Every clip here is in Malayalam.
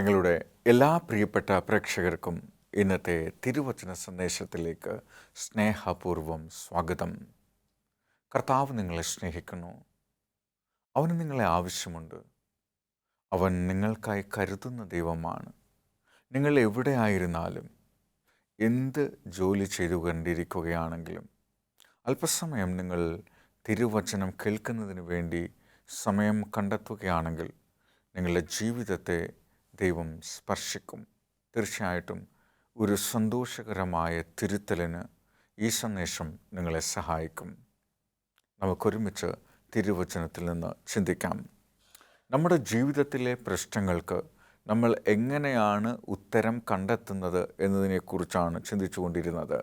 ഞങ്ങളുടെ എല്ലാ പ്രിയപ്പെട്ട പ്രേക്ഷകർക്കും ഇന്നത്തെ തിരുവചന സന്ദേശത്തിലേക്ക് സ്നേഹപൂർവ്വം സ്വാഗതം. കർത്താവ് നിങ്ങളെ സ്നേഹിക്കുന്നു. അവന് നിങ്ങളെ ആവശ്യമുണ്ട്. അവൻ നിങ്ങൾക്കായി കരുതുന്ന ദൈവമാണ്. നിങ്ങൾ എവിടെയായിരുന്നാലും എന്ത് ജോലി ചെയ്തുകൊണ്ടിരിക്കുകയാണെങ്കിലും അല്പസമയം നിങ്ങൾ തിരുവചനം കേൾക്കുന്നതിന് വേണ്ടി സമയം കണ്ടെത്തുകയാണെങ്കിൽ നിങ്ങളുടെ ജീവിതത്തെ ദൈവം സ്പർശിക്കും. തീർച്ചയായിട്ടും ഒരു സന്തോഷകരമായ തിരുത്തലിന് ഈ സന്ദേശം നിങ്ങളെ സഹായിക്കും. നമുക്കൊരുമിച്ച് തിരുവചനത്തിൽ നിന്ന് ചിന്തിക്കാം. നമ്മുടെ ജീവിതത്തിലെ പ്രശ്നങ്ങൾക്ക് നമ്മൾ എങ്ങനെയാണ് ഉത്തരം കണ്ടെത്തുന്നത് എന്നതിനെക്കുറിച്ചാണ് ചിന്തിച്ചുകൊണ്ടിരുന്നത്.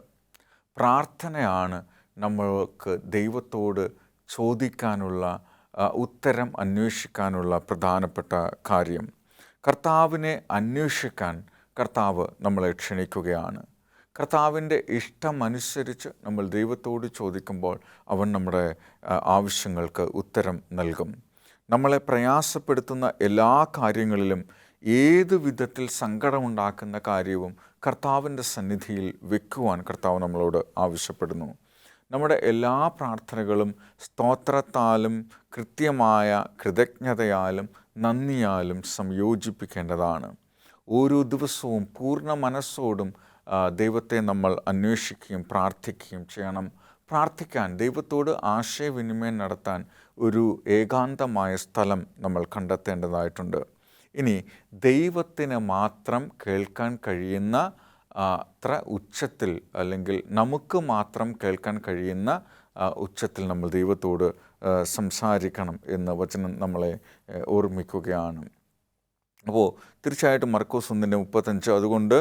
പ്രാർത്ഥനയാണ് നമ്മൾക്ക് ദൈവത്തോട് ചോദിക്കാനുള്ള, ഉത്തരം അന്വേഷിക്കാനുള്ള പ്രധാനപ്പെട്ട കാര്യം. കർത്താവിനെ അന്വേഷിക്കാൻ കർത്താവ് നമ്മളെ ക്ഷണിക്കുകയാണ്. കർത്താവിൻ്റെ ഇഷ്ടമനുസരിച്ച് നമ്മൾ ദൈവത്തോട് ചോദിക്കുമ്പോൾ അവൻ നമ്മുടെ ആവശ്യങ്ങൾക്ക് ഉത്തരം നൽകും. നമ്മളെ പ്രയാസപ്പെടുത്തുന്ന എല്ലാ കാര്യങ്ങളിലും ഏത് വിധത്തിൽ സങ്കടമുണ്ടാക്കുന്ന കാര്യവും കർത്താവിൻ്റെ സന്നിധിയിൽ വെക്കുവാൻ കർത്താവ് നമ്മളോട് ആവശ്യപ്പെടുന്നു. നമ്മുടെ എല്ലാ പ്രാർത്ഥനകളും സ്തോത്രത്താലും കൃത്യമായ കൃതജ്ഞതയാലും നന്ദിയാലും സംയോജിപ്പിക്കേണ്ടതാണ്. ഓരോ ദിവസവും പൂർണ്ണ മനസ്സോടും ദൈവത്തെ നമ്മൾ അന്വേഷിക്കുകയും പ്രാർത്ഥിക്കുകയും ചെയ്യണം. പ്രാർത്ഥിക്കാൻ, ദൈവത്തോട് ആശയവിനിമയം നടത്താൻ ഒരു ഏകാന്തമായ സ്ഥലം നമ്മൾ കണ്ടെത്തേണ്ടതായിട്ടുണ്ട്. ഇനി ദൈവത്തിന് മാത്രം കേൾക്കാൻ കഴിയുന്ന അത്ര ഉച്ചത്തിൽ, അല്ലെങ്കിൽ നമുക്ക് മാത്രം കേൾക്കാൻ കഴിയുന്ന ഉച്ചത്തിൽ നമ്മൾ ദൈവത്തോട് സംസാരിക്കണം എന്ന് വചനം നമ്മളെ ഓർമ്മിക്കുകയാണ്. അപ്പോൾ തീർച്ചയായിട്ടും മർക്കോസ് 1:35, അതുകൊണ്ട്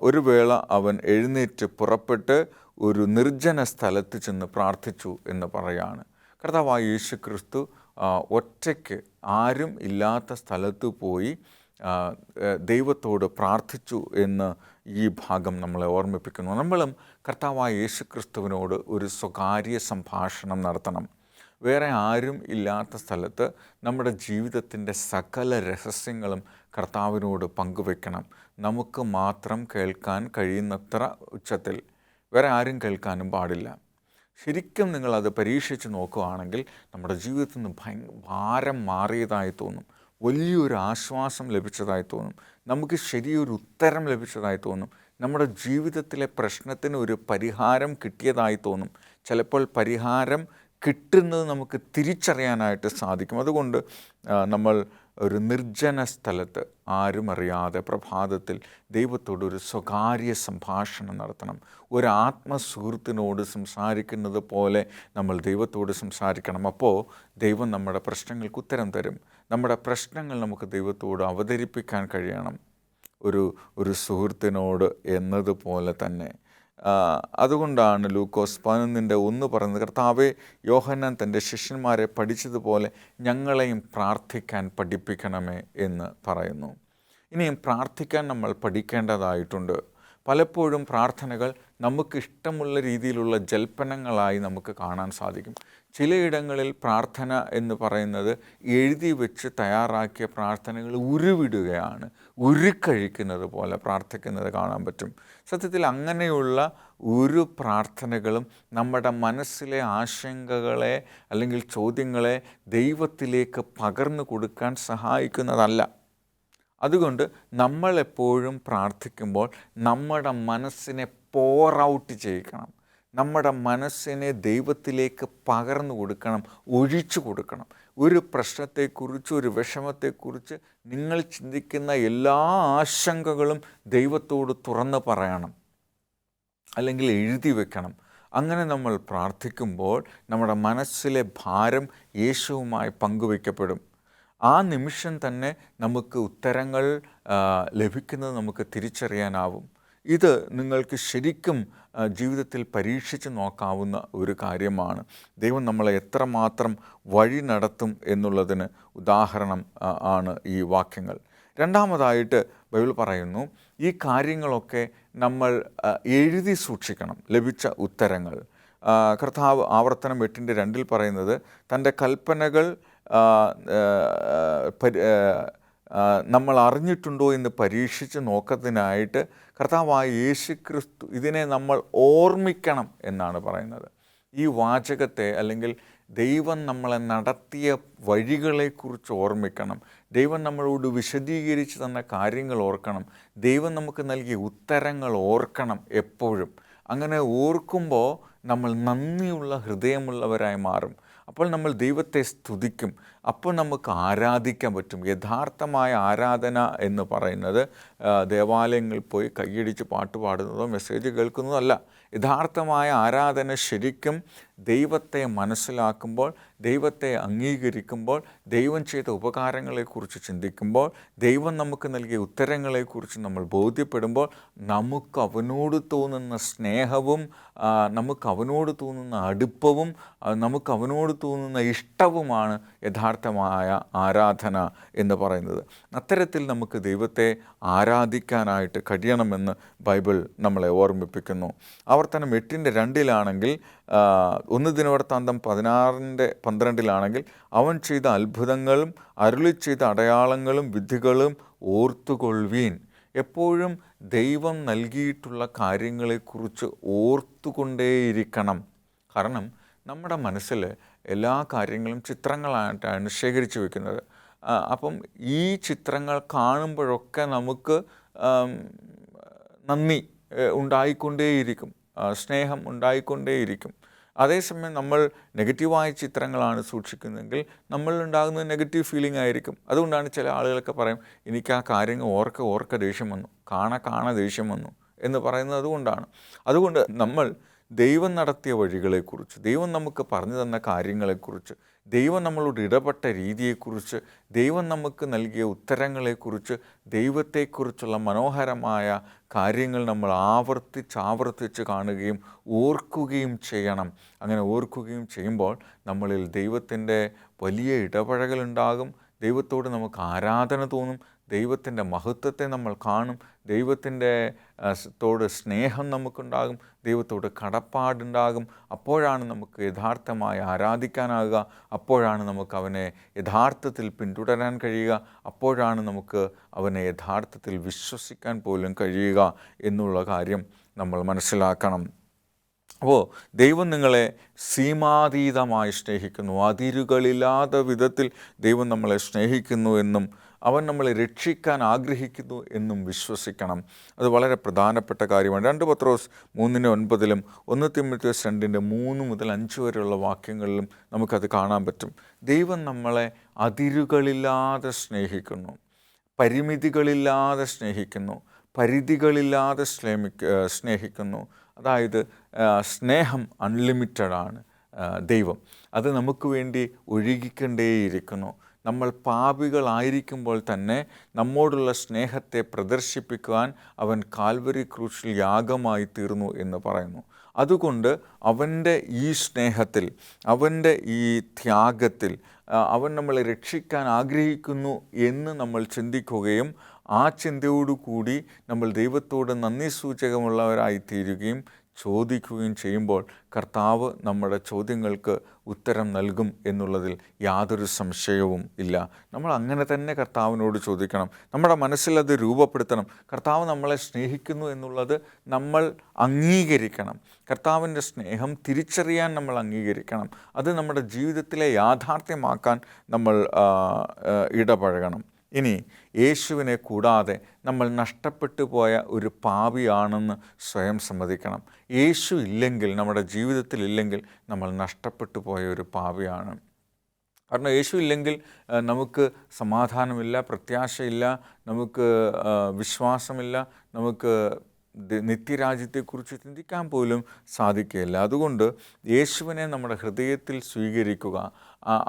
ഒരു വേള അവൻ എഴുന്നേറ്റ് പുറപ്പെട്ട് ഒരു നിർജ്ജന സ്ഥലത്ത് ചെന്ന് പ്രാർത്ഥിച്ചു എന്ന് പറയാണ്. കർത്താവായ യേശു ക്രിസ്തു ഒറ്റയ്ക്ക് ആരും ഇല്ലാത്ത സ്ഥലത്ത് പോയി ദൈവത്തോട് പ്രാർത്ഥിച്ചു എന്ന് ഈ ഭാഗം നമ്മളെ ഓർമ്മിപ്പിക്കുന്നു. നമ്മളും കർത്താവായ യേശു ക്രിസ്തുവിനോട് ഒരു സ്വകാര്യ സംഭാഷണം നടത്തണം. വേറെ ആരും ഇല്ലാത്ത സ്ഥലത്ത് നമ്മുടെ ജീവിതത്തിൻ്റെ സകല രഹസ്യങ്ങളും കർത്താവിനോട് പങ്കുവെക്കണം. നമുക്ക് മാത്രം കേൾക്കാൻ കഴിയുന്നത്ര ഉച്ചത്തിൽ, വേറെ ആരും കേൾക്കാനും പാടില്ല. ശരിക്കും നിങ്ങളത് പരീക്ഷിച്ച് നോക്കുകയാണെങ്കിൽ നമ്മുടെ ജീവിതത്തിൽ നിന്ന് ഭാരം മാറിയതായി തോന്നും. വലിയൊരു ആശ്വാസം ലഭിച്ചതായി തോന്നും. നമുക്ക് ശരിയൊരു ഉത്തരം ലഭിച്ചതായി തോന്നും. നമ്മുടെ ജീവിതത്തിലെ പ്രശ്നത്തിന് ഒരു പരിഹാരം കിട്ടിയതായി തോന്നും. ചിലപ്പോൾ പരിഹാരം കിട്ടുന്നത് നമുക്ക് തിരിച്ചറിയാനായിട്ട് സാധിക്കും. അതുകൊണ്ട് നമ്മൾ ഒരു നിർജ്ജന സ്ഥലത്ത് ആരും അറിയാതെ പ്രഭാതത്തിൽ ദൈവത്തോട് ഒരു സ്വകാര്യ സംഭാഷണം നടത്തണം. ഒരു ആത്മസുഹൃത്തിനോട് സംസാരിക്കുന്നത് പോലെ നമ്മൾ ദൈവത്തോട് സംസാരിക്കണം. അപ്പോൾ ദൈവം നമ്മുടെ പ്രശ്നങ്ങൾക്ക് ഉത്തരം തരും. നമ്മുടെ പ്രശ്നങ്ങൾ നമുക്ക് ദൈവത്തോട് അവതരിപ്പിക്കാൻ കഴിയണം, ഒരു സുഹൃത്തിനോട് എന്നതുപോലെ തന്നെ. അതുകൊണ്ടാണ് ലൂക്കോസ് 11:1 പറയുന്നത്, കർത്താവേ, യോഹന്നാൻ തൻ്റെ ശിഷ്യന്മാരെ പഠിച്ചതുപോലെ ഞങ്ങളെയും പ്രാർത്ഥിക്കാൻ പഠിപ്പിക്കണമേ എന്ന് പറയുന്നു. ഇനിയും പ്രാർത്ഥിക്കാൻ നമ്മൾ പഠിക്കേണ്ടതായിട്ടുണ്ട്. പലപ്പോഴും പ്രാർത്ഥനകൾ നമുക്കിഷ്ടമുള്ള രീതിയിലുള്ള ജൽപ്പനങ്ങളായി നമുക്ക് കാണാൻ സാധിക്കും. ചിലയിടങ്ങളിൽ പ്രാർത്ഥന എന്ന് പറയുന്നത് എഴുതി വെച്ച് തയ്യാറാക്കിയ പ്രാർത്ഥനകൾ ഉരുവിടുകയാണ്. ഉരുക്കഴിക്കുന്നത് പോലെ പ്രാർത്ഥിക്കുന്നത് കാണാൻ പറ്റും. സത്യത്തിൽ അങ്ങനെയുള്ള ഒരു പ്രാർത്ഥനകളും നമ്മുടെ മനസ്സിലെ ആശങ്കകളെ അല്ലെങ്കിൽ ചോദ്യങ്ങളെ ദൈവത്തിലേക്ക് പകർന്നു കൊടുക്കാൻ സഹായിക്കുന്നതല്ല. അതുകൊണ്ട് നമ്മളെപ്പോഴും പ്രാർത്ഥിക്കുമ്പോൾ നമ്മുടെ മനസ്സിനെ പോർ ഔട്ട് ചെയ്യിക്കണം. നമ്മുടെ മനസ്സിനെ ദൈവത്തിലേക്ക് പകർന്നു കൊടുക്കണം, ഒഴിച്ചു കൊടുക്കണം. ഒരു പ്രശ്നത്തെക്കുറിച്ച്, ഒരു വിഷമത്തെക്കുറിച്ച് നിങ്ങൾ ചിന്തിക്കുന്ന എല്ലാ ആശങ്കകളും ദൈവത്തോട് തുറന്ന് പറയണം, അല്ലെങ്കിൽ എഴുതി വെക്കണം. അങ്ങനെ നമ്മൾ പ്രാർത്ഥിക്കുമ്പോൾ നമ്മുടെ മനസ്സിലെ ഭാരം യേശുവുമായി പങ്കുവയ്ക്കപ്പെടും. ആ നിമിഷം തന്നെ നമുക്ക് ഉത്തരങ്ങൾ ലഭിക്കുന്നത് നമുക്ക് തിരിച്ചറിയാനാവും. ഇത് നിങ്ങൾക്ക് ശരിക്കും ജീവിതത്തിൽ പരീക്ഷിച്ച് നോക്കാവുന്ന ഒരു കാര്യമാണ്. ദൈവം നമ്മളെ എത്രമാത്രം വഴി നടത്തും എന്നുള്ളതിന് ഉദാഹരണം ആണ് ഈ വാക്യങ്ങൾ. രണ്ടാമതായിട്ട് ബൈബിൾ പറയുന്നു, ഈ കാര്യങ്ങളൊക്കെ നമ്മൾ എഴുതി സൂക്ഷിക്കണം, ലഭിച്ച ഉത്തരങ്ങൾ. കർത്താവ് ആവർത്തനം 8:2 പറയുന്നത്, തൻ്റെ കൽപ്പനകൾ നമ്മൾ അറിഞ്ഞിട്ടുണ്ടോ എന്ന് പരീക്ഷിച്ച് നോക്കത്തിനായിട്ട് കർത്താവായ യേശു ക്രിസ്തു ഇതിനെ നമ്മൾ ഓർമ്മിക്കണം എന്നാണ് പറയുന്നത്. ഈ വാചകത്തെ അല്ലെങ്കിൽ ദൈവം നമ്മളെ നടത്തിയ വഴികളെക്കുറിച്ച് ഓർമ്മിക്കണം. ദൈവം നമ്മളോട് വിശദീകരിച്ച് തന്ന കാര്യങ്ങൾ ഓർക്കണം. ദൈവം നമുക്ക് നൽകിയ ഉത്തരങ്ങൾ ഓർക്കണം എപ്പോഴും. അങ്ങനെ ഓർക്കുമ്പോൾ നമ്മൾ നന്ദിയുള്ള ഹൃദയമുള്ളവരായി മാറും. അപ്പോൾ നമ്മൾ ദൈവത്തെ സ്തുതിക്കും. അപ്പോൾ നമുക്ക് ആരാധിക്കാൻ പറ്റും. യഥാർത്ഥമായ ആരാധന എന്ന് പറയുന്നത് ദേവാലയങ്ങളിൽ പോയി കൈയടിച്ച് പാട്ട് പാടുന്നതോ മെസ്സേജ് കേൾക്കുന്നതോ അല്ല. യഥാർത്ഥമായ ആരാധന ശരിക്കും ദൈവത്തെ മനസ്സിലാക്കുമ്പോൾ, ദൈവത്തെ അംഗീകരിക്കുമ്പോൾ, ദൈവം ചെയ്ത ഉപകാരങ്ങളെക്കുറിച്ച് ചിന്തിക്കുമ്പോൾ, ദൈവം നമുക്ക് നൽകിയ ഉത്തരങ്ങളെക്കുറിച്ച് നമ്മൾ ബോധ്യപ്പെടുമ്പോൾ നമുക്ക് അവനോട് തോന്നുന്ന സ്നേഹവും നമുക്ക് അവനോട് തോന്നുന്ന അടുപ്പവും നമുക്ക് അവനോട് തോന്നുന്ന ഇഷ്ടവുമാണ് യഥാർത്ഥമായ ആരാധന എന്ന് പറയുന്നത്. അത്തരത്തിൽ നമുക്ക് ദൈവത്തെ ആരാധിക്കാനായിട്ട് കഴിയണമെന്ന് ബൈബിൾ നമ്മളെ ഓർമ്മിപ്പിക്കുന്നു. ആവർത്തനം 8:2 1 ദിനവൃത്താന്തം 16:12 അവൻ ചെയ്ത അത്ഭുതങ്ങളും അരുളി ചെയ്ത അടയാളങ്ങളും വിധികളും ഓർത്തുകൊള്ളുവീൻ. എപ്പോഴും ദൈവം നൽകിയിട്ടുള്ള കാര്യങ്ങളെക്കുറിച്ച് ഓർത്തുകൊണ്ടേയിരിക്കണം. കാരണം നമ്മുടെ മനസ്സിൽ എല്ലാ കാര്യങ്ങളും ചിത്രങ്ങളായിട്ടാണ് ശേഖരിച്ച് വയ്ക്കുന്നത്. അപ്പം ഈ ചിത്രങ്ങൾ കാണുമ്പോഴൊക്കെ നമുക്ക് നന്ദി ഉണ്ടായിക്കൊണ്ടേയിരിക്കും, സ്നേഹം ഉണ്ടായിക്കൊണ്ടേയിരിക്കും. അതേസമയം നമ്മൾ നെഗറ്റീവായ ചിത്രങ്ങളാണ് സൂക്ഷിക്കുന്നതെങ്കിൽ നമ്മളിലുണ്ടാകുന്നത് നെഗറ്റീവ് ഫീലിംഗ് ആയിരിക്കും. അതുകൊണ്ടാണ് ചില ആളുകളൊക്കെ പറയും, എനിക്ക് ആ കാര്യങ്ങൾ ഓർക്ക ദേഷ്യം വന്നു, കാണ ദേഷ്യം വന്നു എന്ന് പറയുന്നത് അതുകൊണ്ടാണ്. അതുകൊണ്ട് നമ്മൾ ദൈവം നടത്തിയ വഴികളെക്കുറിച്ച്, ദൈവം നമുക്ക് പറഞ്ഞു തന്ന കാര്യങ്ങളെക്കുറിച്ച്, ദൈവം നമ്മളോട് ഇടപെട്ട രീതിയെക്കുറിച്ച്, ദൈവം നമുക്ക് നൽകിയ ഉത്തരങ്ങളെക്കുറിച്ച്, ദൈവത്തെക്കുറിച്ചുള്ള മനോഹരമായ കാര്യങ്ങൾ നമ്മൾ ആവർത്തിച്ച് കാണുകയും ഓർക്കുകയും ചെയ്യണം. അങ്ങനെ ഓർക്കുകയും ചെയ്യുമ്പോൾ നമ്മളിൽ ദൈവത്തിൻ്റെ വലിയ ഇടപഴകലുണ്ടാകും. ദൈവത്തോട് നമുക്ക് ആരാധന തോന്നും. ദൈവത്തിൻ്റെ മഹത്വത്തെ നമ്മൾ കാണും. ദൈവത്തിൻ്റെ തോട് സ്നേഹം നമുക്കുണ്ടാകും. ദൈവത്തോട് കടപ്പാടുണ്ടാകും. അപ്പോഴാണ് നമുക്ക് യഥാർത്ഥമായി ആരാധിക്കാനാകുക. അപ്പോഴാണ് നമുക്ക് അവനെ യഥാർത്ഥത്തിൽ പിന്തുടരാൻ കഴിയുക. അപ്പോഴാണ് നമുക്ക് അവനെ യഥാർത്ഥത്തിൽ വിശ്വസിക്കാൻ പോലും കഴിയുക എന്നുള്ള കാര്യം നമ്മൾ മനസ്സിലാക്കണം. അപ്പോൾ ദൈവം നിങ്ങളെ സീമാതീതമായി സ്നേഹിക്കുന്നു. അതിരുകളില്ലാത്ത വിധത്തിൽ ദൈവം നമ്മളെ സ്നേഹിക്കുന്നു എന്നും അവൻ നമ്മളെ രക്ഷിക്കാൻ ആഗ്രഹിക്കുന്നു എന്നും വിശ്വസിക്കണം. അത് വളരെ പ്രധാനപ്പെട്ട കാര്യമാണ്. 2 പത്രോസ് 3:9 1 തിമോഥെയോസ് 2:3-5 വരെയുള്ള വാക്യങ്ങളിലും നമുക്കത് കാണാൻ പറ്റും. ദൈവം നമ്മളെ അതിരുകളില്ലാതെ സ്നേഹിക്കുന്നു, പരിമിതികളില്ലാതെ സ്നേഹിക്കുന്നു, പരിധികളില്ലാതെ സ്നേഹിക്കുന്നു. അതായത് സ്നേഹം അൺലിമിറ്റഡാണ്. ദൈവം അത് നമുക്ക് വേണ്ടി ഒഴുകിക്കൊണ്ടേയിരിക്കുന്നു. നമ്മൾ പാപികളായിരിക്കുമ്പോൾ തന്നെ നമ്മോടുള്ള സ്നേഹത്തെ പ്രദർശിപ്പിക്കുവാൻ അവൻ കാൽവരി ക്രൂശിൽ യാഗമായി തീർന്നു എന്ന് പറയുന്നു. അതുകൊണ്ട് അവൻ്റെ ഈ സ്നേഹത്തിൽ, അവൻ്റെ ഈ ത്യാഗത്തിൽ അവൻ നമ്മളെ രക്ഷിക്കാൻ ആഗ്രഹിക്കുന്നു എന്ന് നമ്മൾ ചിന്തിക്കുകയും ആ ചിന്തയോടുകൂടി നമ്മൾ ദൈവത്തോട് നന്ദി സൂചകമുള്ളവരായി തീരുകയും ചോദിക്കുകയും ചെയ്യുമ്പോൾ കർത്താവ് നമ്മുടെ ചോദ്യങ്ങൾക്ക് ഉത്തരം നൽകും എന്നുള്ളതിൽ യാതൊരു സംശയവും ഇല്ല. നമ്മൾ അങ്ങനെ തന്നെ കർത്താവിനോട് ചോദിക്കണം. നമ്മുടെ മനസ്സിലത് രൂപപ്പെടുത്തണം. കർത്താവ് നമ്മളെ സ്നേഹിക്കുന്നു എന്നുള്ളത് നമ്മൾ അംഗീകരിക്കണം. കർത്താവിൻ്റെ സ്നേഹം തിരിച്ചറിയാൻ നമ്മൾ അംഗീകരിക്കണം. അത് നമ്മുടെ ജീവിതത്തിലെ യാഥാർത്ഥ്യമാക്കാൻ നമ്മൾ ഇടപഴകണം. ഇനി യേശുവിനെ കൂടാതെ നമ്മൾ നഷ്ടപ്പെട്ടു പോയ ഒരു പാപിയാണെന്ന് സ്വയം സമ്മതിക്കണം. യേശു ഇല്ലെങ്കിൽ, നമ്മുടെ ജീവിതത്തിൽ ഇല്ലെങ്കിൽ നമ്മൾ നഷ്ടപ്പെട്ടു പോയ ഒരു പാപിയാണ്. കാരണം യേശു ഇല്ലെങ്കിൽ നമുക്ക് സമാധാനമില്ല, പ്രത്യാശയില്ല, നമുക്ക് വിശ്വാസമില്ല, നമുക്ക് നിത്യരാജ്യത്തെക്കുറിച്ച് ചിന്തിക്കാൻ പോലും സാധിക്കുകയില്ല. അതുകൊണ്ട് യേശുവിനെ നമ്മുടെ ഹൃദയത്തിൽ സ്വീകരിക്കുക.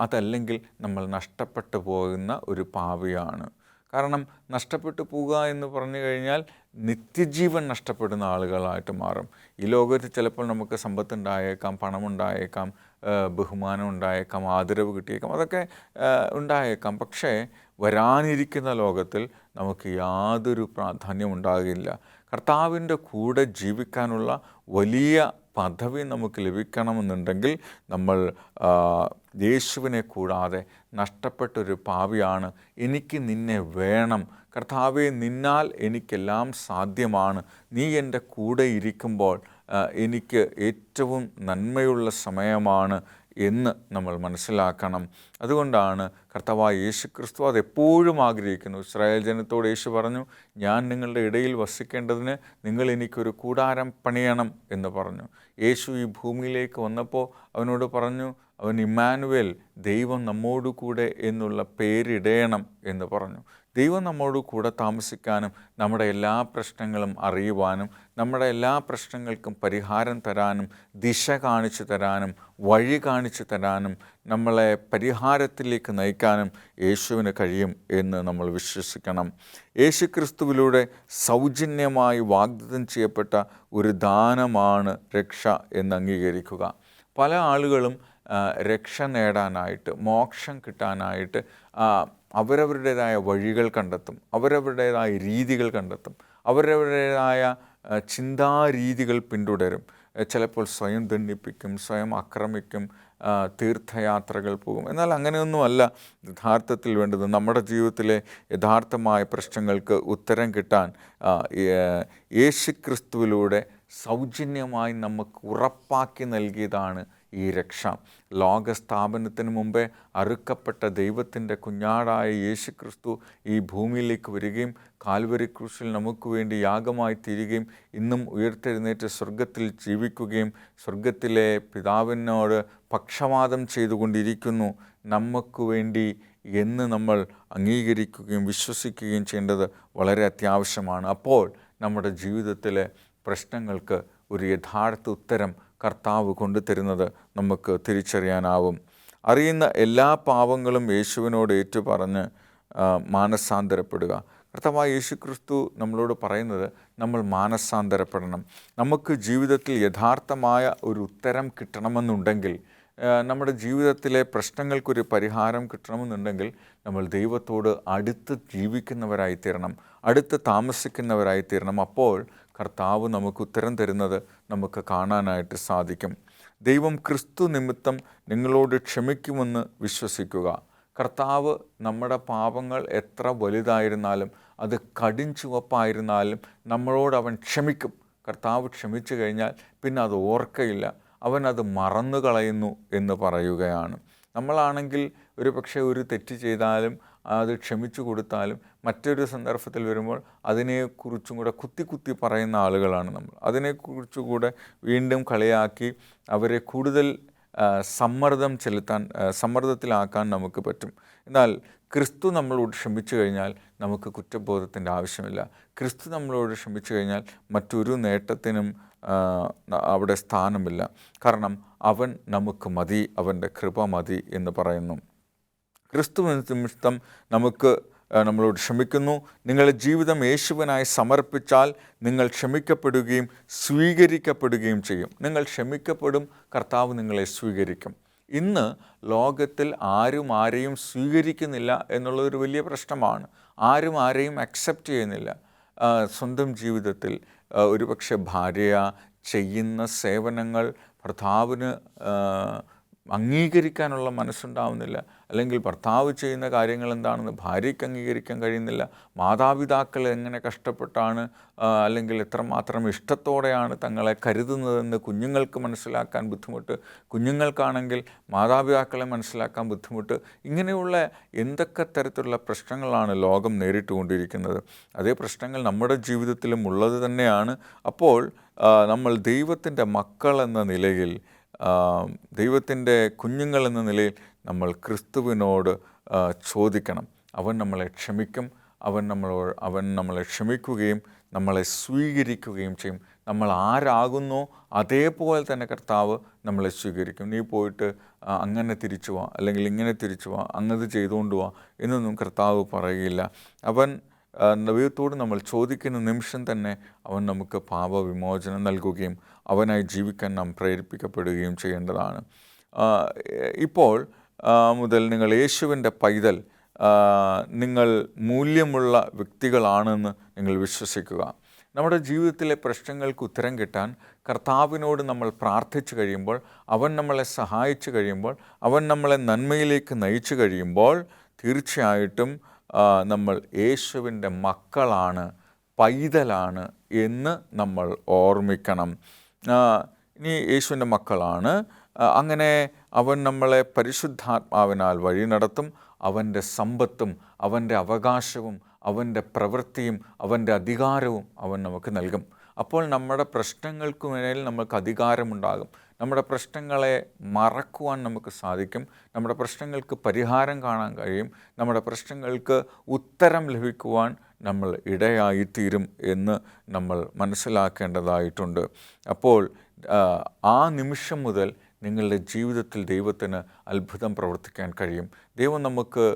അതല്ലെങ്കിൽ നമ്മൾ നഷ്ടപ്പെട്ടു പോകുന്ന ഒരു പാപിയാണ്. കാരണം നഷ്ടപ്പെട്ടു പോവുക എന്ന് പറഞ്ഞു കഴിഞ്ഞാൽ നിത്യജീവൻ നഷ്ടപ്പെടുന്ന ആളുകളായിട്ട് മാറും. ഈ ലോകത്ത് ചിലപ്പോൾ നമുക്ക് സമ്പത്തുണ്ടായേക്കാം, പണമുണ്ടായേക്കാം, ബഹുമാനം ഉണ്ടായേക്കാം, ആദരവ് കിട്ടിയേക്കാം, അതൊക്കെ ഉണ്ടായേക്കാം. പക്ഷേ വരാനിരിക്കുന്ന ലോകത്തിൽ നമുക്ക് യാതൊരു പ്രാധാന്യം ഉണ്ടാകില്ല. കർത്താവിൻ്റെ കൂടെ ജീവിക്കാനുള്ള വലിയ പദവി നമുക്ക് ലഭിക്കണമെന്നുണ്ടെങ്കിൽ നമ്മൾ യേശുവിനെ കൂടാതെ നഷ്ടപ്പെട്ടൊരു പാപിയാണ്. എനിക്ക് നിന്നെ വേണം കർത്താവേ, നിന്നാൽ എനിക്കെല്ലാം സാധ്യമാണ്. നീ എൻ്റെ കൂടെ ഇരിക്കുമ്പോൾ എനിക്ക് ഏറ്റവും നന്മയുള്ള സമയമാണ് എന്ന് നമ്മൾ മനസ്സിലാക്കണം. അതുകൊണ്ടാണ് കർത്താവായ യേശു ക്രിസ്തു അതെപ്പോഴും ആഗ്രഹിക്കുന്നു. ഇസ്രായേൽ ജനത്തോട് യേശു പറഞ്ഞു, ഞാൻ നിങ്ങളുടെ ഇടയിൽ വസിക്കേണ്ടതിന് നിങ്ങൾ എനിക്കൊരു കൂടാരം പണിയണം എന്ന് പറഞ്ഞു. യേശു ഈ ഭൂമിയിലേക്ക് വന്നപ്പോൾ അവനോട് പറഞ്ഞു, അവൻ ഇമ്മാനുവേൽ, ദൈവം നമ്മോട് കൂടെ എന്നുള്ള പേരിടേണം എന്ന് പറഞ്ഞു. ദൈവം നമ്മോട് കൂടെ താമസിക്കാനും നമ്മുടെ എല്ലാ പ്രശ്നങ്ങളും അറിയുവാനും നമ്മുടെ എല്ലാ പ്രശ്നങ്ങൾക്കും പരിഹാരം തരാനും ദിശ കാണിച്ചു തരാനും വഴി കാണിച്ചു തരാനും നമ്മളെ പരിഹാരത്തിലേക്ക് നയിക്കാനും യേശുവിന് കഴിയും എന്ന് നമ്മൾ വിശ്വസിക്കണം. യേശു ക്രിസ്തുവിലൂടെ സൗജന്യമായി വാഗ്ദത്തം ചെയ്യപ്പെട്ട ഒരു ദാനമാണ് രക്ഷ എന്ന് അംഗീകരിക്കുക. പല ആളുകളും രക്ഷ നേടാനായിട്ട്, മോക്ഷം കിട്ടാനായിട്ട് അവരവരുടേതായ വഴികൾ കണ്ടെത്തും, അവരവരുടേതായ രീതികൾ കണ്ടെത്തും, അവരവരുടേതായ ചിന്താരീതികൾ പിന്തുടരും. ചിലപ്പോൾ സ്വയം ദണ്ഡിപ്പിക്കും, സ്വയം ആക്രമിക്കും, തീർത്ഥയാത്രകൾ പോകും. എന്നാൽ അങ്ങനെയൊന്നുമല്ല യഥാർത്ഥത്തിൽ വേണ്ടത്. നമ്മുടെ ജീവിതത്തിലെ യഥാർത്ഥമായ പ്രശ്നങ്ങൾക്ക് ഉത്തരം കിട്ടാൻ യേശുക്രിസ്തുവിലൂടെ സൗജന്യമായി നമുക്ക് ഉറപ്പാക്കി നൽകിയതാണ് ഈ രക്ഷ. ലോകസ്ഥാപനത്തിന് മുമ്പേ അറുക്കപ്പെട്ട ദൈവത്തിൻ്റെ കുഞ്ഞാടായ യേശുക്രിസ്തു ഈ ഭൂമിയിലേക്ക് വരികയും കാൽവരി ക്രൂശിൽ നമുക്ക് വേണ്ടി യാഗമായി തീരുകയും ഇന്നും ഉയർത്തെഴുന്നേറ്റ് സ്വർഗത്തിൽ ജീവിക്കുകയും സ്വർഗത്തിലെ പിതാവിനോട് പക്ഷപാതം ചെയ്തുകൊണ്ടിരിക്കുന്നു നമുക്ക് വേണ്ടി എന്ന് നമ്മൾ അംഗീകരിക്കുകയും വിശ്വസിക്കുകയും ചെയ്യേണ്ടത് വളരെ അത്യാവശ്യമാണ്. അപ്പോൾ നമ്മുടെ ജീവിതത്തിലെ പ്രശ്നങ്ങൾക്ക് ഒരു യഥാർത്ഥ ഉത്തരം കർത്താവ് കൊണ്ടുതരുന്നത് നമുക്ക് തിരിച്ചറിയാനാവും. അറിയുന്ന എല്ലാ പാവങ്ങളും യേശുവിനോട് ഏറ്റുപറഞ്ഞ് മാനസാന്തരപ്പെടുക. കർത്താവായ യേശു ക്രിസ്തു നമ്മളോട് പറയുന്നത് നമ്മൾ മാനസാന്തരപ്പെടണം. നമുക്ക് ജീവിതത്തിൽ യഥാർത്ഥമായ ഒരു ഉത്തരം കിട്ടണമെന്നുണ്ടെങ്കിൽ, നമ്മുടെ ജീവിതത്തിലെ പ്രശ്നങ്ങൾക്കൊരു പരിഹാരം കിട്ടണമെന്നുണ്ടെങ്കിൽ നമ്മൾ ദൈവത്തോട് അടുത്ത് ജീവിക്കുന്നവരായിത്തീരണം, അടുത്ത് താമസിക്കുന്നവരായിത്തീരണം. അപ്പോൾ കർത്താവ് നമുക്ക് ഉത്തരം തരുന്നത് നമുക്ക് കാണാനായിട്ട് സാധിക്കും. ദൈവം ക്രിസ്തു നിമിത്തം നിങ്ങളോട് ക്ഷമിക്കുമെന്ന് വിശ്വസിക്കുക. കർത്താവ് നമ്മുടെ പാപങ്ങൾ എത്ര വലുതായിരുന്നാലും, അത് കടുംചുവപ്പായിരുന്നാലും നമ്മളോട് അവൻ ക്ഷമിക്കും. കർത്താവ് ക്ഷമിച്ചു കഴിഞ്ഞാൽ പിന്നെ അത് ഓർക്കയില്ല, അവൻ അത് മറന്നു കളയുന്നു എന്ന് പറയുകയാണ്. നമ്മളാണെങ്കിൽ ഒരു പക്ഷേ ഒരു തെറ്റ് ചെയ്താലും അത് ക്ഷമിച്ചു കൊടുത്താലും മറ്റൊരു സന്ദർഭത്തിൽ വരുമ്പോൾ അതിനെക്കുറിച്ചും കൂടെ കുത്തി പറയുന്ന ആളുകളാണ് നമ്മൾ. അതിനെക്കുറിച്ചുകൂടെ വീണ്ടും കളിയാക്കി അവരെ കൂടുതൽ സമ്മർദ്ദത്തിലാക്കാൻ നമുക്ക് പറ്റും. എന്നാൽ ക്രിസ്തു നമ്മളോട് ക്ഷമിച്ചു കഴിഞ്ഞാൽ നമുക്ക് കുറ്റബോധത്തിൻ്റെ ആവശ്യമില്ല. ക്രിസ്തു നമ്മളോട് ക്ഷമിച്ചു കഴിഞ്ഞാൽ മറ്റൊരു നേട്ടത്തിനും അവിടെ സ്ഥാനമില്ല. കാരണം അവൻ നമുക്ക് മതി, അവൻ്റെ കൃപ മതി എന്ന് പറയുന്നു. ക്രിസ്തു നിമിത്തം നമ്മളോട് ക്ഷമിക്കുന്നു. നിങ്ങളുടെ ജീവിതം യേശുവിനായി സമർപ്പിച്ചാൽ നിങ്ങൾ ക്ഷമിക്കപ്പെടുകയും സ്വീകരിക്കപ്പെടുകയും ചെയ്യും. നിങ്ങൾ ക്ഷമിക്കപ്പെടും, കർത്താവ് നിങ്ങളെ സ്വീകരിക്കും. ഇന്ന് ലോകത്തിൽ ആരും ആരെയും സ്വീകരിക്കുന്നില്ല എന്നുള്ളതൊരു വലിയ പ്രശ്നമാണ്. ആരും ആരെയും അക്സെപ്റ്റ് ചെയ്യുന്നില്ല. സ്വന്തം ജീവിതത്തിൽ ഒരുപക്ഷെ ഭാര്യ ചെയ്യുന്ന സേവനങ്ങൾ ഭർത്താവിന് അംഗീകരിക്കാനുള്ള മനസ്സുണ്ടാവുന്നില്ല, അല്ലെങ്കിൽ ഭർത്താവ് ചെയ്യുന്ന കാര്യങ്ങൾ എന്താണെന്ന് ഭാര്യയ്ക്ക് അംഗീകരിക്കാൻ കഴിയുന്നില്ല. മാതാപിതാക്കൾ എങ്ങനെ കഷ്ടപ്പെട്ടാണ് അല്ലെങ്കിൽ എത്രമാത്രം ഇഷ്ടത്തോടെയാണ് തങ്ങളെ കരുതുന്നതെന്ന് കുഞ്ഞുങ്ങൾക്ക് മനസ്സിലാക്കാൻ ബുദ്ധിമുട്ട്, കുഞ്ഞുങ്ങൾക്കാണെങ്കിൽ മാതാപിതാക്കളെ മനസ്സിലാക്കാൻ ബുദ്ധിമുട്ട്. ഇങ്ങനെയുള്ള എന്തൊക്കെ തരത്തിലുള്ള പ്രശ്നങ്ങളാണ് ലോകം നേരിട്ടുകൊണ്ടിരിക്കുന്നത്. അതേ പ്രശ്നങ്ങൾ നമ്മുടെ ജീവിതത്തിലും ഉള്ളത് തന്നെയാണ്. അപ്പോൾ നമ്മൾ ദൈവത്തിൻ്റെ മക്കൾ എന്ന നിലയിൽ, ദൈവത്തിൻ്റെ കുഞ്ഞുങ്ങൾ എന്ന നിലയിൽ നമ്മൾ ക്രിസ്തുവിനോട് ചോദിക്കണം. അവൻ നമ്മളെ ക്ഷമിക്കും, അവൻ നമ്മളെ ക്ഷമിക്കുകയും നമ്മളെ സ്വീകരിക്കുകയും ചെയ്യും. നമ്മൾ ആരാകുന്നോ അതേപോലെ തന്നെ കർത്താവ് നമ്മളെ സ്വീകരിക്കും. നീ പോയിട്ട് അങ്ങനെ തിരിച്ചു പോവാ, അല്ലെങ്കിൽ ഇങ്ങനെ തിരിച്ചു പോവാ, അങ്ങനെ ചെയ്തുകൊണ്ട് പോവാ എന്നൊന്നും കർത്താവ് പറയുകയില്ല. അവൻ ദൈവത്തോട് നമ്മൾ ചോദിക്കുന്ന നിമിഷം തന്നെ അവൻ നമുക്ക് പാപവിമോചനം നൽകുകയും അവനായി ജീവിക്കാൻ നാം പ്രേരിപ്പിക്കപ്പെടുകയും ചെയ്യേണ്ടതാണ്. ഇപ്പോൾ മുതൽ നിങ്ങൾ യേശുവിൻ്റെ പൈതൽ, നിങ്ങൾ മൂല്യമുള്ള വ്യക്തികളാണെന്ന് നിങ്ങൾ വിശ്വസിക്കുക. നമ്മുടെ ജീവിതത്തിലെ പ്രശ്നങ്ങൾക്ക് ഉത്തരം കിട്ടാൻ കർത്താവിനോട് നമ്മൾ പ്രാർത്ഥിച്ചു കഴിയുമ്പോൾ, അവൻ നമ്മളെ സഹായിച്ചു കഴിയുമ്പോൾ, അവൻ നമ്മളെ നന്മയിലേക്ക് നയിച്ചു കഴിയുമ്പോൾ തീർച്ചയായിട്ടും നമ്മൾ യേശുവിൻ്റെ മക്കളാണ്, പൈതലാണ് എന്ന് നമ്മൾ ഓർമ്മിക്കണം. ഇനി യേശുവിൻ്റെ മക്കളാണ്, അങ്ങനെ അവൻ നമ്മളെ പരിശുദ്ധാത്മാവിനാൽ വഴി നടത്തും. അവൻ്റെ സമ്പത്തും അവൻ്റെ അവകാശവും അവൻ്റെ പ്രവൃത്തിയും അവൻ്റെ അധികാരവും അവൻ നമുക്ക് നൽകും. അപ്പോൾ നമ്മുടെ പ്രശ്നങ്ങൾക്ക് മേൽ നമുക്ക് അധികാരമുണ്ടാകും. നമ്മുടെ പ്രശ്നങ്ങളെ മറക്കുവാൻ നമുക്ക് സാധിക്കും. നമ്മുടെ പ്രശ്നങ്ങൾക്ക് പരിഹാരം കാണാൻ കഴിയും. നമ്മുടെ പ്രശ്നങ്ങൾക്ക് ഉത്തരം ലഭിക്കുവാൻ നമ്മൾ ഇടയായിത്തീരും എന്ന് നമ്മൾ മനസ്സിലാക്കേണ്ടതായിട്ടുണ്ട്. അപ്പോൾ ആ നിമിഷം മുതൽ നിങ്ങളുടെ ജീവിതത്തിൽ ദൈവത്തിന് അത്ഭുതം പ്രവർത്തിക്കാൻ കഴിയും. ദൈവം നമുക്ക്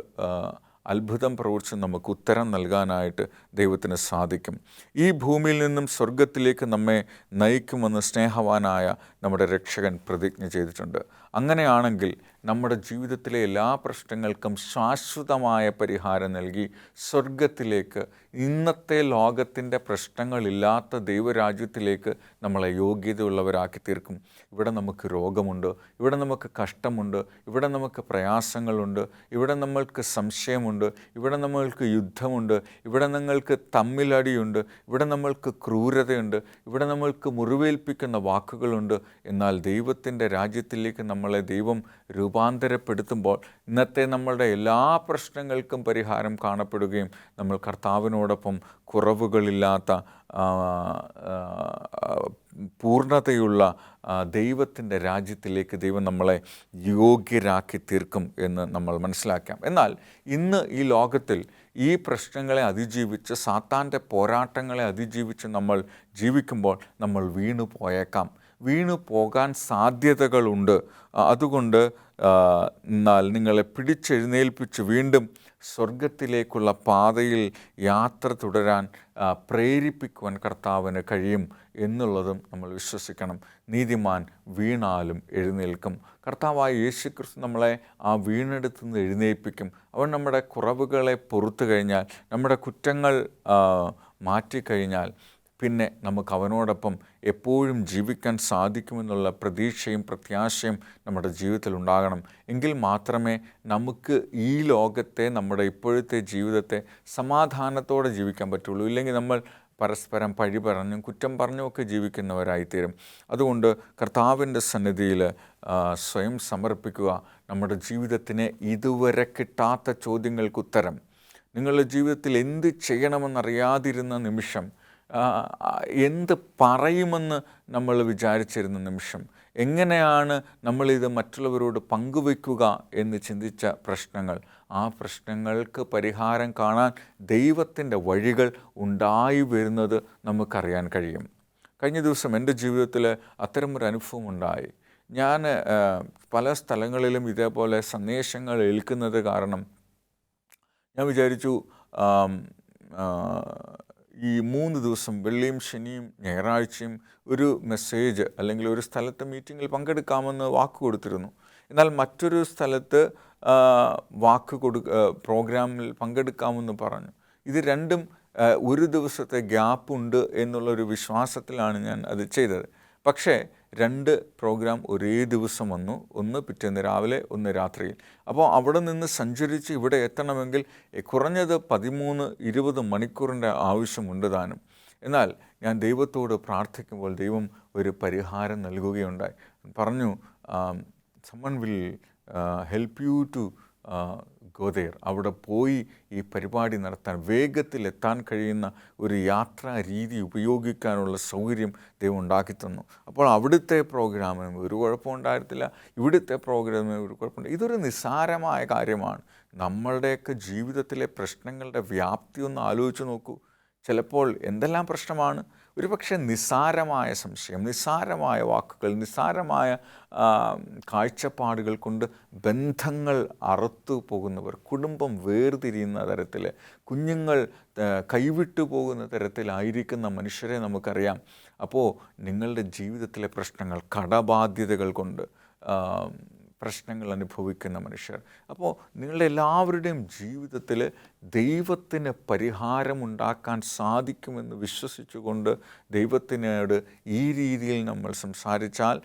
അത്ഭുതം പ്രവർത്തിച്ച് നമുക്ക് ഉത്തരം നൽകാനായിട്ട് ദൈവത്തിന് സാധിക്കും. ഈ ഭൂമിയിൽ നിന്നും സ്വർഗത്തിലേക്ക് നമ്മെ നയിക്കുമെന്ന് സ്നേഹവാനായ നമ്മുടെ രക്ഷകൻ പ്രതിജ്ഞ ചെയ്തിട്ടുണ്ട്. അങ്ങനെയാണെങ്കിൽ നമ്മുടെ ജീവിതത്തിലെ എല്ലാ പ്രശ്നങ്ങൾക്കും ശാശ്വതമായ പരിഹാരം നൽകി സ്വർഗത്തിലേക്ക്, ഇന്നത്തെ ലോകത്തിൻ്റെ പ്രശ്നങ്ങളില്ലാത്ത ദൈവരാജ്യത്തിലേക്ക് നമ്മളെ യോഗ്യതയുള്ളവരാക്കി തീർക്കും. ഇവിടെ നമുക്ക് രോഗമുണ്ട്, ഇവിടെ നമുക്ക് കഷ്ടമുണ്ട്, ഇവിടെ നമുക്ക് പ്രയാസങ്ങളുണ്ട്, ഇവിടെ നമ്മൾക്ക് സംശയമുണ്ട്, ഇവിടെ നമ്മൾക്ക് യുദ്ധമുണ്ട്, ഇവിടെ നമ്മൾക്ക് തമ്മിലടിയുണ്ട്, ഇവിടെ നമ്മൾക്ക് ക്രൂരതയുണ്ട്, ഇവിടെ നമ്മൾക്ക് മുറിവേൽപ്പിക്കുന്ന വാക്കുകളുണ്ട്. എന്നാൽ ദൈവത്തിൻ്റെ രാജ്യത്തിലേക്ക് നമ്മളെ ദൈവം രൂപാന്തരപ്പെടുത്തുമ്പോൾ ഇന്നത്തെ നമ്മളുടെ എല്ലാ പ്രശ്നങ്ങൾക്കും പരിഹാരം കാണപ്പെടുകയും നമ്മൾ കർത്താവിനോടൊപ്പം കുറവുകളില്ലാത്ത പൂർണ്ണതയുള്ള ദൈവത്തിൻ്റെ രാജ്യത്തിലേക്ക് ദൈവം നമ്മളെ യോഗ്യരാക്കി തീർക്കും എന്ന് നമ്മൾ മനസ്സിലാക്കാം. എന്നാൽ ഇന്ന് ഈ ലോകത്തിൽ ഈ പ്രശ്നങ്ങളെ അതിജീവിച്ച്, സാത്താൻ്റെ പോരാട്ടങ്ങളെ അതിജീവിച്ച് നമ്മൾ ജീവിക്കുമ്പോൾ നമ്മൾ വീണു പോയേക്കാം, വീണു പോകാൻ സാധ്യതകളുണ്ട്. അതുകൊണ്ട് എന്നാൽ നിങ്ങളെ പിടിച്ചെഴുന്നേൽപ്പിച്ച് വീണ്ടും സ്വർഗത്തിലേക്കുള്ള പാതയിൽ യാത്ര തുടരാൻ പ്രേരിപ്പിക്കുവാൻ കർത്താവിന് കഴിയും എന്നുള്ളതും നമ്മൾ വിശ്വസിക്കണം. നീതിമാൻ വീണാലും എഴുന്നേൽക്കും. കർത്താവായ യേശുക്രിസ്തു നമ്മളെ ആ വീണെടുത്ത് നിന്ന് എഴുന്നേൽപ്പിക്കും. അവൻ നമ്മുടെ കുറവുകളെ പൊറുത്തു കഴിഞ്ഞാൽ, നമ്മുടെ കുറ്റങ്ങൾ മാറ്റിക്കഴിഞ്ഞാൽ പിന്നെ നമുക്ക് അവനോടൊപ്പം എപ്പോഴും ജീവിക്കാൻ സാധിക്കുമെന്നുള്ള പ്രതീക്ഷയും പ്രത്യാശയും നമ്മുടെ ജീവിതത്തിൽ ഉണ്ടാകണം. എങ്കിൽ മാത്രമേ നമുക്ക് ഈ ലോകത്തെ, നമ്മുടെ ഇപ്പോഴത്തെ ജീവിതത്തെ സമാധാനത്തോടെ ജീവിക്കാൻ പറ്റുള്ളൂ. ഇല്ലെങ്കിൽ നമ്മൾ പരസ്പരം പഴി പറഞ്ഞും കുറ്റം പറഞ്ഞുമൊക്കെ ജീവിക്കുന്നവരായിത്തീരും. അതുകൊണ്ട് കർത്താവിൻ്റെ സന്നിധിയിൽ സ്വയം സമർപ്പിക്കുക. നമ്മുടെ ജീവിതത്തിന് ഇതുവരെ കിട്ടാത്ത ചോദ്യങ്ങൾക്ക് ഉത്തരം, നിങ്ങളുടെ ജീവിതത്തിൽ എന്ത് ചെയ്യണമെന്നറിയാതിരുന്ന നിമിഷം, എന്ത് പറയുമെന്ന് നമ്മൾ വിചാരിച്ചിരുന്ന നിമിഷം, എങ്ങനെയാണ് നമ്മളിത് മറ്റുള്ളവരോട് പങ്കുവയ്ക്കുക എന്ന് ചിന്തിച്ച പ്രശ്നങ്ങൾ, ആ പ്രശ്നങ്ങൾക്ക് പരിഹാരം കാണാൻ ദൈവത്തിൻ്റെ വഴികൾ ഉണ്ടായി വരുന്നത് നമുക്കറിയാൻ കഴിയും. കഴിഞ്ഞ ദിവസം എൻ്റെ ജീവിതത്തിൽ അത്തരമൊരു അനുഭവം ഉണ്ടായി. ഞാൻ പല സ്ഥലങ്ങളിലും ഇതേപോലെ സന്ദേശങ്ങൾ ഏൽക്കുന്നത് കാരണം ഞാൻ വിചാരിച്ചു ഈ 3 ദിവസം, വെള്ളിയും ശനിയും ഞായറാഴ്ചയും ഒരു മെസ്സേജ് അല്ലെങ്കിൽ ഒരു സ്ഥലത്ത് മീറ്റിങ്ങിൽ പങ്കെടുക്കാമെന്ന് വാക്ക് കൊടുത്തിരുന്നു. എന്നാൽ മറ്റൊരു സ്ഥലത്ത് പ്രോഗ്രാമിൽ പങ്കെടുക്കാമെന്ന് പറഞ്ഞു. ഇത് രണ്ടും ഒരു ദിവസത്തെ ഗ്യാപ്പുണ്ട് എന്നുള്ളൊരു വിശ്വാസത്തിലാണ് ഞാൻ അത് ചെയ്തത്. പക്ഷേ 2 പ്രോഗ്രാം ഒരേ ദിവസം വന്നു. ഒന്ന് പിറ്റേന്ന് രാവിലെ, ഒന്ന് രാത്രിയിൽ. അപ്പോൾ അവിടെ നിന്ന് സഞ്ചരിച്ച് ഇവിടെ എത്തണമെങ്കിൽ കുറഞ്ഞത് 13-20 മണിക്കൂറിൻ്റെ ആവശ്യമുണ്ട് താനും. എന്നാൽ ഞാൻ ദൈവത്തോട് പ്രാർത്ഥിക്കുമ്പോൾ ദൈവം ഒരു പരിഹാരം നൽകുകയുണ്ടായി. പറഞ്ഞു, someone will help you to go there. അവിടെ പോയി ഈ പരിപാടി നടത്താൻ, വേഗത്തിലെത്താൻ കഴിയുന്ന ഒരു യാത്രാ രീതി ഉപയോഗിക്കാനുള്ള സൗകര്യം ദൈവം ഉണ്ടാക്കി തന്നു. അപ്പോൾ അവിടുത്തെ പ്രോഗ്രാമിന് ഒരു കുഴപ്പമുണ്ടായിരുന്നില്ല, ഇവിടുത്തെ പ്രോഗ്രാമിന് ഒരു കുഴപ്പമുണ്ട്. ഇതൊരു നിസ്സാരമായ കാര്യമാണ്. നമ്മളുടെയൊക്കെ ജീവിതത്തിലെ പ്രശ്നങ്ങളുടെ വ്യാപ്തി ഒന്ന് ആലോചിച്ച് നോക്കൂ. ചിലപ്പോൾ എന്തെല്ലാം പ്രശ്നമാണ്, ഒരുപക്ഷെ നിസ്സാരമായ സംശയം, നിസ്സാരമായ വാക്കുകൾ, നിസ്സാരമായ കാഴ്ചപ്പാടുകൾ കൊണ്ട് ബന്ധങ്ങൾ അറുത്തു പോകുന്നവർ, കുടുംബം വേർതിരിയുന്ന തരത്തിൽ, കുഞ്ഞുങ്ങൾ കൈവിട്ടു പോകുന്ന തരത്തിലായിരിക്കുന്ന മനുഷ്യരെ നമുക്കറിയാം. അപ്പോൾ നിങ്ങളുടെ ജീവിതത്തിലെ പ്രശ്നങ്ങൾ, കടബാധ്യതകൾ കൊണ്ട് പ്രശ്നങ്ങൾ അനുഭവിക്കുന്ന മനുഷ്യർ. അപ്പോൾ നിങ്ങളുടെ എല്ലാവരുടെയും ജീവിതത്തിൽ ദൈവത്തിന് പരിഹാരമുണ്ടാക്കാൻ സാധിക്കുമെന്ന് വിശ്വസിച്ചുകൊണ്ട് ദൈവത്തിനോട് ഈ രീതിയിൽ നമ്മൾ സംസാരിച്ചാൽ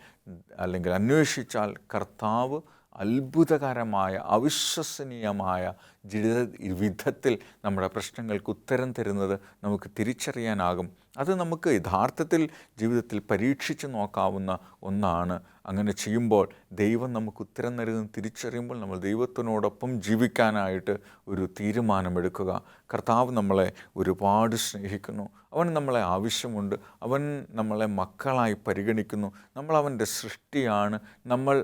അല്ലെങ്കിൽ അന്വേഷിച്ചാൽ കർത്താവ് അത്ഭുതകരമായ അവിശ്വസനീയമായ വിധത്തിൽ നമ്മുടെ പ്രശ്നങ്ങൾക്ക് ഉത്തരം തരുന്നത് നമുക്ക് തിരിച്ചറിയാനാകും. അത് നമുക്ക് യഥാർത്ഥത്തിൽ ജീവിതത്തിൽ പരീക്ഷിച്ച് നോക്കാവുന്ന ഒന്നാണ്. അങ്ങനെ ചെയ്യുമ്പോൾ ദൈവം നമുക്ക് ഉത്തരം നൽകുന്നത് തിരിച്ചറിയുമ്പോൾ നമ്മൾ ദൈവത്തിനോടൊപ്പം ജീവിക്കാനായിട്ട് ഒരു തീരുമാനമെടുക്കുക. കർത്താവ് നമ്മളെ ഒരുപാട് സ്നേഹിക്കുന്നു. അവൻ നമ്മളെ ആവശ്യമുണ്ട്. അവൻ നമ്മളെ മക്കളായി പരിഗണിക്കുന്നു. നമ്മൾ അവൻ്റെ സൃഷ്ടിയാണ്. നമ്മൾ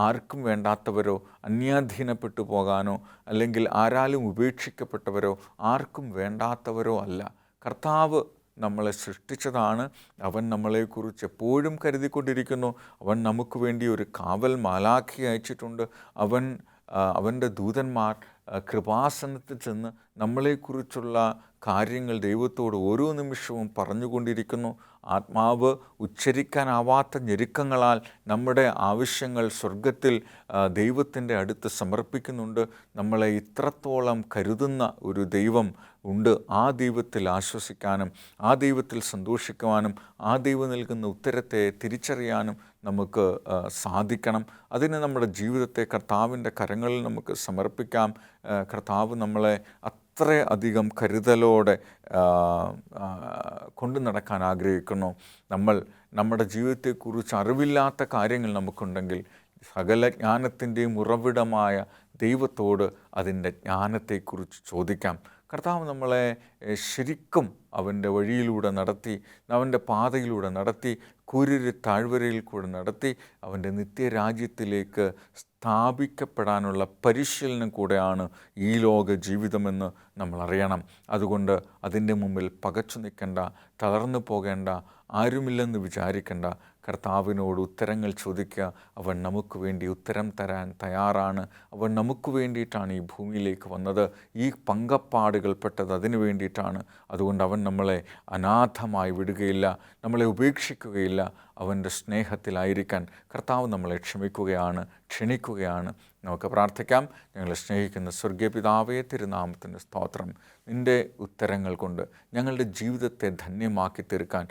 ആർക്കും വേണ്ടാത്തവരോ അന്യാധീനപ്പെട്ടു പോകാനോ അല്ലെങ്കിൽ ആരാലും ഉപേക്ഷിക്കപ്പെട്ടവരോ ആർക്കും വേണ്ടാത്തവരോ അല്ല. കർത്താവ് നമ്മളെ സൃഷ്ടിച്ചതാണ്. അവൻ നമ്മളെക്കുറിച്ച് എപ്പോഴും കരുതിക്കൊണ്ടിരിക്കുന്നു. അവൻ നമുക്ക് വേണ്ടി ഒരു കാവൽ മാലാഖി അയച്ചിട്ടുണ്ട്. അവൻ്റെ ദൂതന്മാർ കൃപാസനത്തിൽ ചെന്ന് നമ്മളെക്കുറിച്ചുള്ള കാര്യങ്ങൾ ദൈവത്തോട് ഓരോ നിമിഷവും പറഞ്ഞുകൊണ്ടിരിക്കുന്നു. ആത്മാവ് ഉച്ചരിക്കാനാവാത്ത ഞെരുക്കങ്ങളാൽ നമ്മുടെ ആവശ്യങ്ങൾ സ്വർഗത്തിൽ ദൈവത്തിൻ്റെ അടുത്ത് സമർപ്പിക്കുന്നുണ്ട്. നമ്മളെ ഇത്രത്തോളം കരുതുന്ന ഒരു ദൈവം ഉണ്ട്. ആ ദൈവത്തിൽ ആശ്വസിക്കാനും ആ ദൈവത്തിൽ സന്തോഷിക്കുവാനും ആ ദൈവം നൽകുന്ന ഉത്തരത്തെ തിരിച്ചറിയാനും നമുക്ക് സാധിക്കണം. അതിന് നമ്മുടെ ജീവിതത്തെ കർത്താവിൻ്റെ കരങ്ങളിൽ നമുക്ക് സമർപ്പിക്കാം. കർത്താവ് നമ്മളെ അത്രയധികം കരുതലോടെ കൊണ്ടു നടക്കാൻ ആഗ്രഹിക്കുന്നു. നമ്മുടെ ജീവിതത്തെക്കുറിച്ച് അറിവില്ലാത്ത കാര്യങ്ങൾ നമുക്കുണ്ടെങ്കിൽ സകല ജ്ഞാനത്തിൻ്റെയും ഉറവിടമായ ദൈവത്തോട് അതിൻ്റെ ജ്ഞാനത്തെക്കുറിച്ച് ചോദിക്കാം. കർത്താവ് നമ്മളെ ശരിക്കും അവൻ്റെ വഴിയിലൂടെ നടത്തി, അവൻ്റെ പാതയിലൂടെ നടത്തി, കുരിര് താഴ്വരയിൽ കൂടെ നടത്തി അവൻ്റെ നിത്യരാജ്യത്തിലേക്ക് സ്ഥാപിക്കപ്പെടാനുള്ള പരിശീലനം കൂടെയാണ് ഈ ലോക ജീവിതമെന്ന് നമ്മൾ അറിയണം. അതുകൊണ്ട് അതിൻ്റെ മുമ്പിൽ പകച്ചു നിൽക്കേണ്ട, തളർന്നു പോകേണ്ട, ആരുമില്ലെന്ന് വിചാരിക്കേണ്ട. കർത്താവിനോട് ഉത്തരങ്ങൾ ചോദിക്കുക. അവൻ നമുക്ക് വേണ്ടി ഉത്തരം തരാൻ തയ്യാറാണ്. അവൻ നമുക്ക് വേണ്ടിയിട്ടാണ് ഈ ഭൂമിയിലേക്ക് വന്നത്. ഈ പങ്കപ്പാടുകൾപ്പെട്ടത് അതിനു വേണ്ടിയിട്ടാണ്. അതുകൊണ്ട് അവൻ നമ്മളെ അനാഥമായി വിടുകയില്ല, നമ്മളെ ഉപേക്ഷിക്കുകയില്ല. അവൻ്റെ സ്നേഹത്തിലായിരിക്കാൻ കർത്താവ് നമ്മളെ ക്ഷണിക്കുകയാണ്. നമുക്ക് പ്രാർത്ഥിക്കാം. ഞങ്ങളെ സ്നേഹിക്കുന്ന സ്വർഗീയ പിതാവേ, തിരുനാമത്തിൻ്റെ സ്തോത്രം. നിൻ്റെ ഉത്തരങ്ങൾ കൊണ്ട് ഞങ്ങളുടെ ജീവിതത്തെ ധന്യമാക്കി തീർക്കാൻ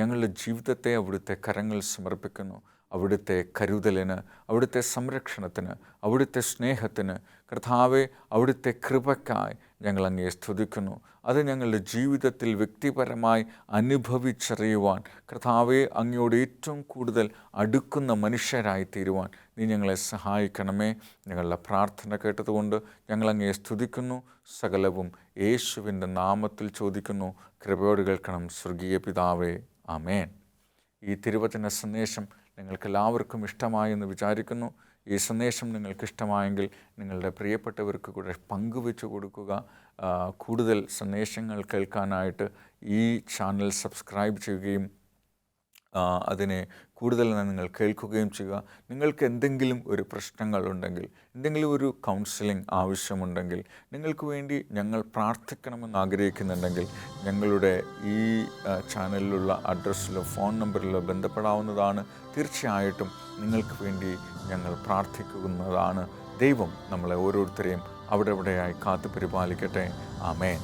ഞങ്ങളുടെ ജീവിതത്തെ അവിടുത്തെ കരങ്ങൾ സമർപ്പിക്കുന്നു. അവിടുത്തെ കരുതലിന്, അവിടുത്തെ സംരക്ഷണത്തിന്, അവിടുത്തെ സ്നേഹത്തിന്, കർത്താവെ അവിടുത്തെ കൃപയ്ക്കായി ഞങ്ങൾ അങ്ങയെ സ്തുതിക്കുന്നു. അത് ഞങ്ങളുടെ ജീവിതത്തിൽ വ്യക്തിപരമായി അനുഭവിച്ചറിയുവാൻ, കർത്താവെ അങ്ങയോട് ഏറ്റവും കൂടുതൽ അടുക്കുന്ന മനുഷ്യരായി തീരുവാൻ നീ ഞങ്ങളെ സഹായിക്കണമേ. ഞങ്ങളുടെ പ്രാർത്ഥന കേട്ടതുകൊണ്ട് ഞങ്ങൾ അങ്ങയെ സ്തുതിക്കുന്നു. സകലവും യേശുവിൻ്റെ നാമത്തിൽ ചോദിക്കുന്നു. കൃപയോട് കേൾക്കണം സ്വർഗീയ പിതാവേ. ആമേൻ. ഈ തിരുവചന സന്ദേശം നിങ്ങൾക്കെല്ലാവർക്കും ഇഷ്ടമായെന്ന് വിചാരിക്കുന്നു. ഈ സന്ദേശം നിങ്ങൾക്കിഷ്ടമായെങ്കിൽ നിങ്ങളുടെ പ്രിയപ്പെട്ടവർക്ക് കൂടെ പങ്കുവെച്ചു കൊടുക്കുക. കൂടുതൽ സന്ദേശങ്ങൾ കേൾക്കാനായിട്ട് ഈ ചാനൽ സബ്സ്ക്രൈബ് ചെയ്യുകയും അതിനെ കൂടുതൽ നിങ്ങൾ കേൾക്കുകയും ചെയ്യുക. നിങ്ങൾക്ക് എന്തെങ്കിലും ഒരു പ്രശ്നങ്ങളുണ്ടെങ്കിൽ, എന്തെങ്കിലും ഒരു കൗൺസിലിംഗ് ആവശ്യമുണ്ടെങ്കിൽ, നിങ്ങൾക്ക് വേണ്ടി ഞങ്ങൾ പ്രാർത്ഥിക്കണമെന്ന് ആഗ്രഹിക്കുന്നുണ്ടെങ്കിൽ ഞങ്ങളുടെ ഈ ചാനലിലുള്ള അഡ്രസ്സിലോ ഫോൺ നമ്പറിലോ ബന്ധപ്പെടാവുന്നതാണ്. തീർച്ചയായിട്ടും നിങ്ങൾക്ക് വേണ്ടി ഞങ്ങൾ പ്രാർത്ഥിക്കുന്നതാണ്. ദൈവം നമ്മളെ ഓരോരുത്തരെയും അവിടെയായി കാത്തു പരിപാലിക്കട്ടെ. ആമേൻ.